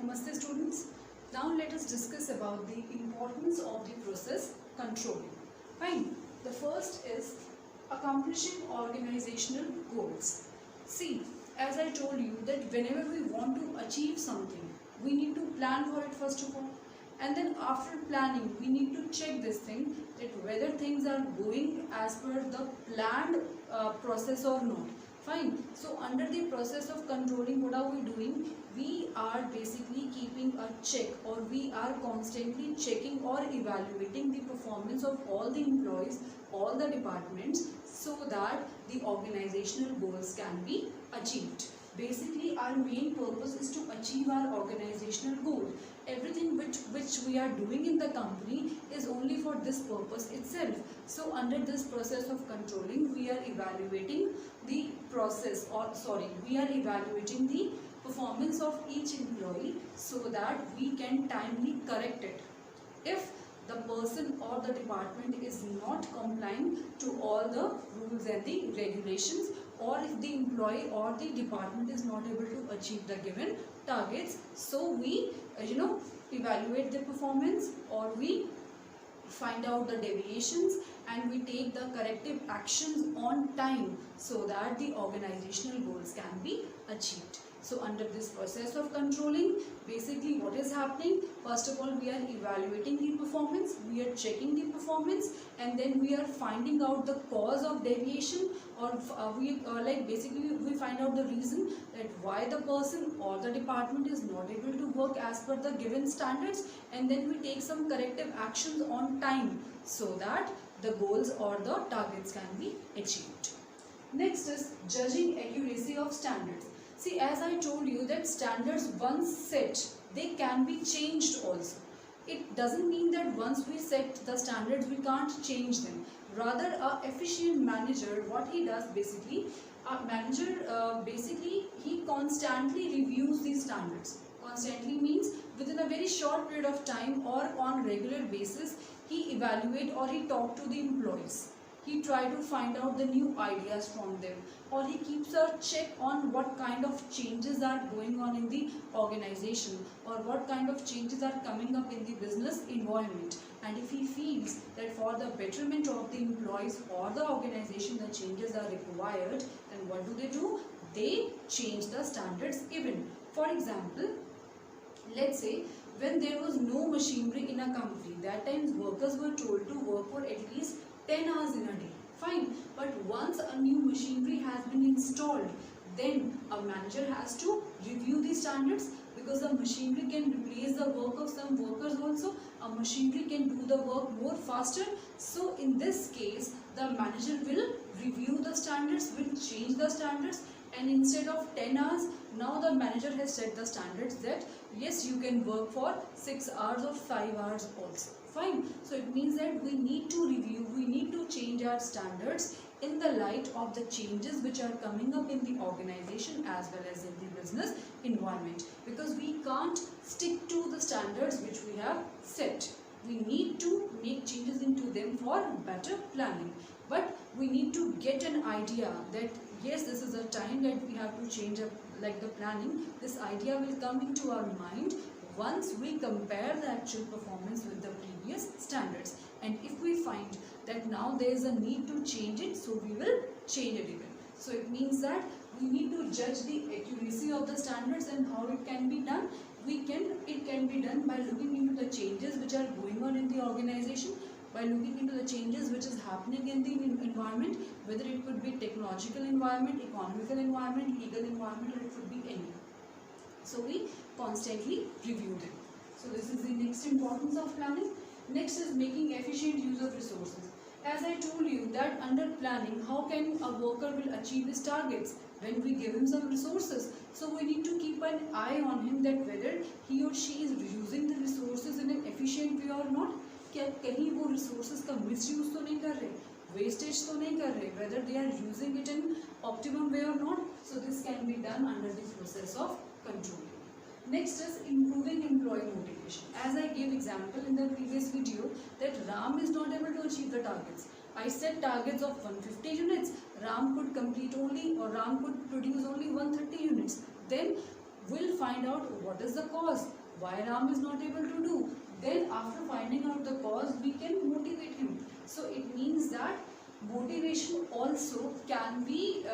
Namaste students. Now let us discuss about the importance of the process controlling. Fine. The first is accomplishing organizational goals. See, as I told you that whenever we want to achieve something, we need to plan for it first of all. And then after planning, we need to check this thing that whether things are going as per the planned process or not. Fine. So under the process of controlling, what are we doing? We are basically keeping a check, or we are constantly checking or evaluating the performance of all the employees, all the departments, so that the organizational goals can be achieved. Basically, our main purpose is to achieve our organizational goal. Everything which we are doing in the company is only for this purpose itself. So under this process of controlling, we are evaluating the we are evaluating the performance of each employee so that we can timely correct it. If the person or the department is not complying to all the rules and the regulations, or if the employee or the department is not able to achieve the given targets, so we evaluate the performance, or we find out the deviations and we take the corrective actions on time so that the organizational goals can be achieved. So under this process of controlling, basically what is happening, first of all we are evaluating the performance, we are checking the performance, and then we are finding out the cause of deviation, or basically we find out the reason that why the person or the department is not able to work as per the given standards, and then we take some corrective actions on time so that the goals or the targets can be achieved. Next is judging accuracy of standards. See, as I told you that standards once set, they can be changed also. It doesn't mean that once we set the standards, we can't change them. Rather, a efficient manager, what he does basically, he constantly reviews these standards. Constantly means within a very short period of time or on regular basis, he evaluate or he talk to the employees. He try to find out the new ideas from them, or he keeps a check on what kind of changes are going on in the organization, or what kind of changes are coming up in the business environment. And if he feels that for the betterment of the employees or the organization the changes are required, then what do? They change the standards even. For example, let's say when there was no machinery in a company, that times workers were told to work for at least 10 hours in a day. Fine. But once a new machinery has been installed, then a manager has to review the standards, because the machinery can replace the work of some workers also. A machinery can do the work more faster. So in this case, the manager will review the standards, will change the standards, and instead of 10 hours, now the manager has set the standards that yes, you can work for 6 hours or 5 hours also. Fine. So it means that we need to review, we need to change our standards in the light of the changes which are coming up in the organization as well as in the business environment, because we can't stick to the standards which we have set. We need to make changes into them for better planning, but we need to get an idea that yes, this is a time that we have to change up like the planning. This idea will come into our mind once we compare the actual performance with the previous standards, and if we find that now there is a need to change it, so we will change it even. So it means that we need to judge the accuracy of the standards, and how it can be done. It can be done by looking into the changes which are going on in the organization, by looking into the changes which is happening in the environment, whether it could be technological environment, economical environment, legal environment, or it could be any. So we constantly review them. So this is the next importance of planning. Next is making efficient use of resources. As I told you that under planning, how can a worker will achieve his targets? When we give him some resources. So we need to keep an eye on him that whether he or she is using the resources in an efficient way or not. क्या कहीं वो resources का misuse तो नहीं कर रहे, wastage तो नहीं कर रहे, whether they are using it in optimum way or not. So this can be done under the process of controlling. Next is improving employee motivation. As I gave example in the previous video that Ram is not able to achieve the targets. I set targets of 150 units. Ram could complete only, or Ram could produce only 130 units. Then will find out what is the cause, why Ram is not able to do. Then after finding out the cause, we can motivate him. So it means that motivation also can be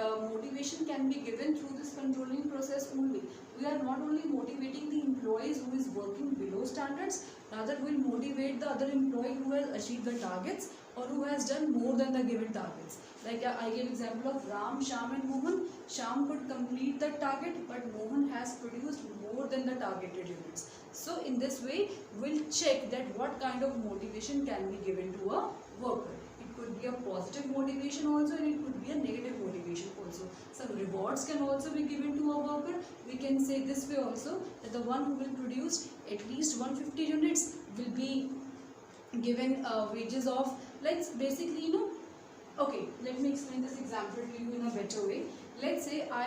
given through this controlling process only. We are not only motivating the employees who is working below standards, rather will motivate the other employee who has achieved the targets or who has done more than the given targets. Like I gave example of Ram, Shyam and Mohan. Shyam could complete the target, but Mohan has produced more than the targeted units. So in this way, we'll check that what kind of motivation can be given to a worker. It could be a positive motivation also, and it could be a negative motivation also. Some rewards can also be given to a worker. We can say this way also, that the one who will produce at least 150 units will be given wages of, let's basically, okay, let me explain this example to you in a better way. Let's say I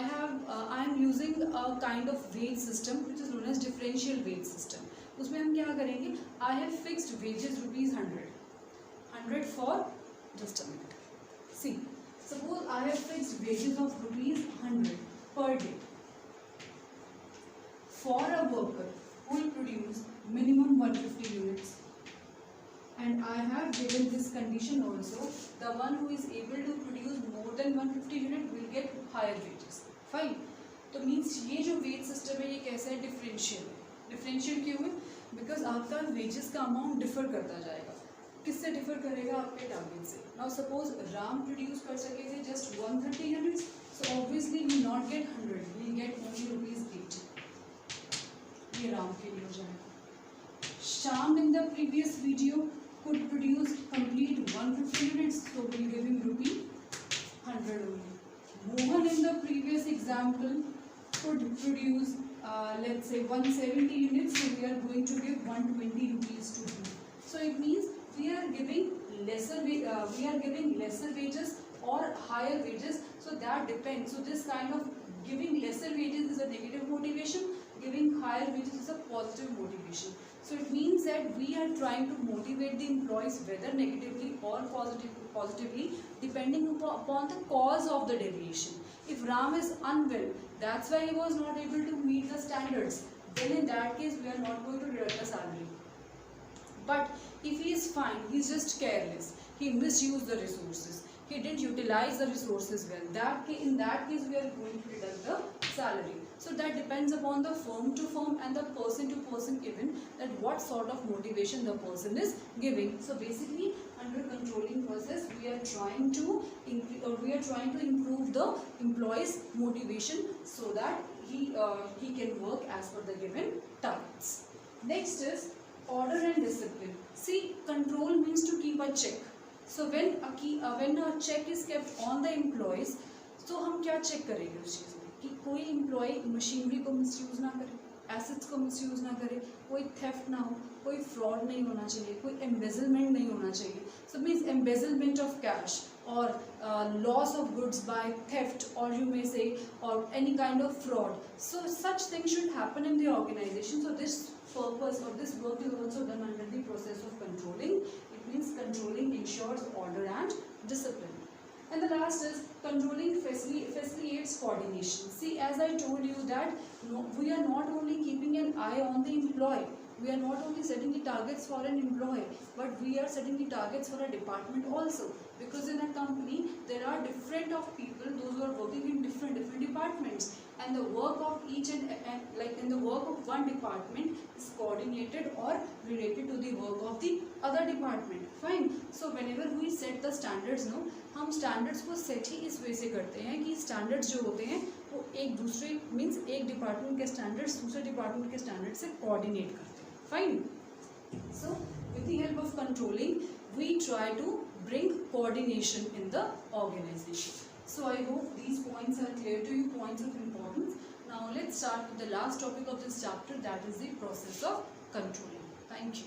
am using a kind of wage system which is known as differential wage system. उसमें हम क्या करेंगे? I have fixed wages rupees 100 for, just a minute. See, suppose I have fixed wages of rupees 100 per day for a worker who will produce minimum 150 units. And I have given this condition also, the one who is able to produce more than 150 unit will get higher wages. Fine. तो means ये जो wage system है ये कैसा है? Differential क्यों है? Because आपका wages का अमाउंट डिफर करता जाएगा. किससे डिफर करेगा? आपके टारगेट से. नाउ सपोज राम प्रोड्यूस कर सके थे just 130 units, so obviously we not get 100, we get only rupees 80. ये राम के लिए हो जाएगा. Shyam in the previous video could produce complete 150 units, so we will give him rupee 100 only. Mohan in the previous example could produce let's say 170 units, so we are going to give 120 rupees to him. So it means we are giving lesser wages or higher wages, so that depends. So this kind of giving lesser wages is a negative motivation, giving higher wages is a positive motivation. So it means that we are trying to motivate the employees whether negatively or positively depending upon the cause of the deviation. If Ram is unwell, that's why he was not able to meet the standards, then in that case we are not going to deduct the salary. But if he is fine, he is just careless, he misused the resources, he didn't utilize the resources well, in that case we are going to deduct the salary. So that depends upon the firm to firm and the person to person given, that what sort of motivation the person is giving. So basically under controlling process we are trying to improve the employee's motivation so that he can work as per the given targets. Next is order and discipline. See, control means to keep a check. So when a check is kept on the employees, तो हम क्या check करेंगे उस चीज़ में कि कोई employ machinery को misuse ना करे, एसेट्स को मिसयूज़ ना करे, कोई थेफ्ट ना हो, कोई फ्रॉड नहीं होना चाहिए, कोई एम्बेजलमेंट नहीं होना चाहिए. So means embezzlement of cash or loss of goods by theft, or you may say, or any kind of fraud. So such things should happen in the organization. So this purpose or this work is also done under the process of controlling. It means controlling ensures order and discipline. And the last is controlling facilitates coordination. See, as I told you that we are not only keeping an eye on the employee, we are not only setting the targets for an employee, but we are setting the targets for a department also. Because in a company, there are different of people, those who are working in different departments. And the work of each and like in the work of one department is coordinated or related to the work of the other department. Fine. So whenever we set the standards, हम standards को set ही इस way से करते हैं कि standards जो होते हैं वो एक दूसरे means एक department के standards दूसरे department के standards से coordinate करते हैं. Fine. So with the help of controlling, we try to bring coordination in the organization. So I hope these points are clear to you, points of importance. Now let's start with the last topic of this chapter, that is the process of controlling. Thank you.